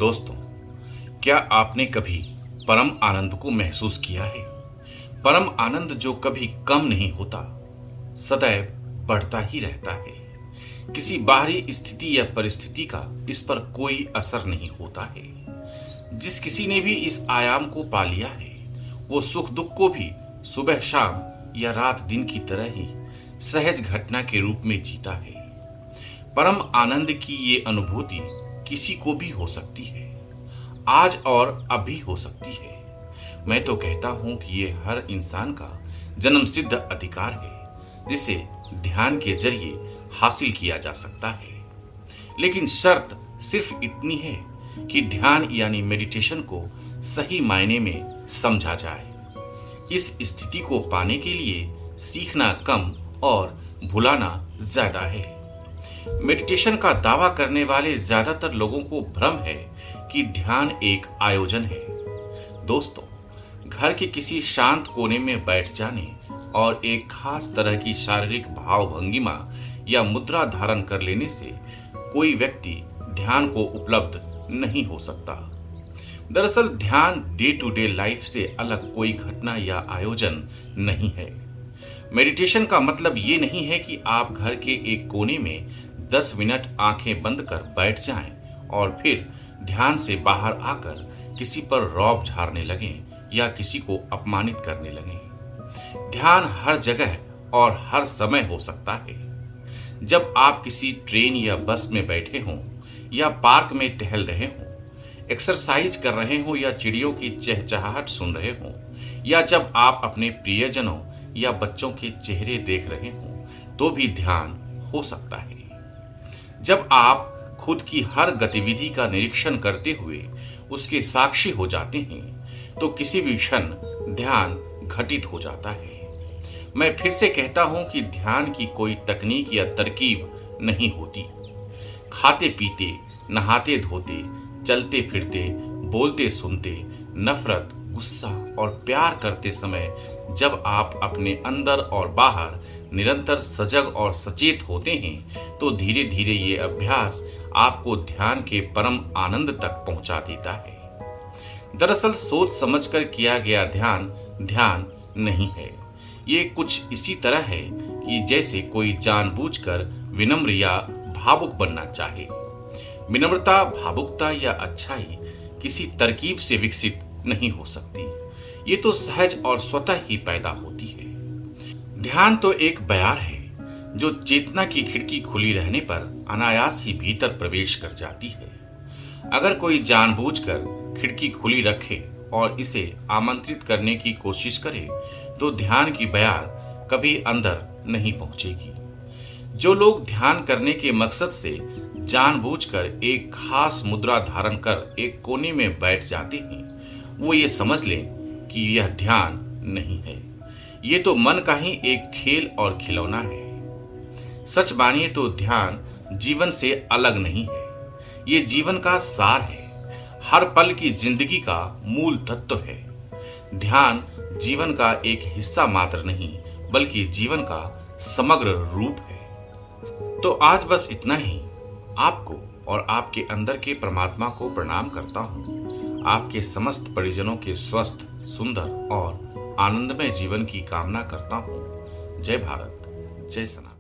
दोस्तों, क्या आपने कभी परम आनंद को महसूस किया है? परम आनंद जो कभी कम नहीं होता, सदैव बढ़ता ही रहता है। किसी बाहरी स्थिति या परिस्थिति का इस पर कोई असर नहीं होता है। जिस किसी ने भी इस आयाम को पा लिया है, वो सुख दुख को भी सुबह शाम या रात दिन की तरह ही सहज घटना के रूप में जीता है। परम आनंद की ये अनुभूति किसी को भी हो सकती है, आज और अभी हो सकती है। मैं तो कहता हूं कि ये हर इंसान का जन्मसिद्ध अधिकार है, जिसे ध्यान के जरिए हासिल किया जा सकता है। लेकिन शर्त सिर्फ इतनी है कि ध्यान यानी मेडिटेशन को सही मायने में समझा जाए। इस स्थिति को पाने के लिए सीखना कम और भुलाना ज्यादा है। मेडिटेशन का दावा करने वाले ज्यादातर लोगों को भ्रम है कि ध्यान एक आयोजन है। दोस्तों, घर के किसी शांत कोने में बैठ जाने और एक खास तरह की शारीरिक भाव भंगिमा या मुद्रा धारण कर लेने से कोई व्यक्ति ध्यान को उपलब्ध नहीं हो सकता। दरअसल ध्यान डे टू डे लाइफ से अलग कोई घटना या आयोजन नहीं है। मेडिटेशन का मतलब ये नहीं है कि आप घर के एक कोने में 10 मिनट आंखें बंद कर बैठ जाएं और फिर ध्यान से बाहर आकर किसी पर रौब झाड़ने लगें या किसी को अपमानित करने लगें। ध्यान हर जगह और हर समय हो सकता है। जब आप किसी ट्रेन या बस में बैठे हों या पार्क में टहल रहे हों, एक्सरसाइज कर रहे हों या चिड़ियों की चहचहाहट सुन रहे हों, या जब आप अपने प्रियजनों या बच्चों के चेहरे देख रहे हों, तो भी ध्यान हो सकता है। जब आप खुद की हर गतिविधि का निरीक्षण करते हुए उसके साक्षी हो जाते हैं, तो किसी भी क्षण ध्यान घटित हो जाता है। मैं फिर से कहता हूं कि ध्यान की कोई तकनीक या तरकीब नहीं होती। खाते पीते, नहाते धोते, चलते फिरते, बोलते सुनते, नफरत, गुस्सा और प्यार करते समय जब आप अपने अंदर और बाहर निरंतर सजग और सचेत होते हैं, तो धीरे धीरे ये अभ्यास आपको ध्यान के परम आनंद तक पहुंचा देता है। दरअसल सोच समझकर किया गया ध्यान ध्यान नहीं है। ये कुछ इसी तरह है कि जैसे कोई जानबूझकर विनम्र या भावुक बनना चाहे। विनम्रता, भावुकता या अच्छाई किसी तरकीब से विकसित नहीं हो सकती। ये तो सहज और स्वतः ही पैदा होती है। ध्यान तो एक बयार है जो चेतना की खिड़की खुली रहने पर अनायास ही भीतर प्रवेश कर जाती है। अगर कोई जानबूझकर खिड़की खुली रखे और इसे आमंत्रित करने की कोशिश करे, तो ध्यान की बयार कभी अंदर नहीं पहुंचेगी। जो लोग ध्यान करने के मकसद से जानबूझकर एक खास मुद्रा धारण कर एक कोने में बैठ जाते हैं, वो ये समझ लें कि यह ध्यान नहीं है। ये तो मन का ही एक खेल और खिलौना है। सच मानिए तो ध्यान जीवन से अलग नहीं है। ये जीवन का सार है, हर पल की जिंदगी का मूल तत्व है। ध्यान जीवन का एक हिस्सा मात्र नहीं, बल्कि जीवन का समग्र रूप है। तो आज बस इतना ही। आपको और आपके अंदर के परमात्मा को प्रणाम करता हूँ। आपके समस्त परिजनों के स्वस्थ, सुंदर और आनंदमय जीवन की कामना करता हूँ। जय भारत, जय सनातन।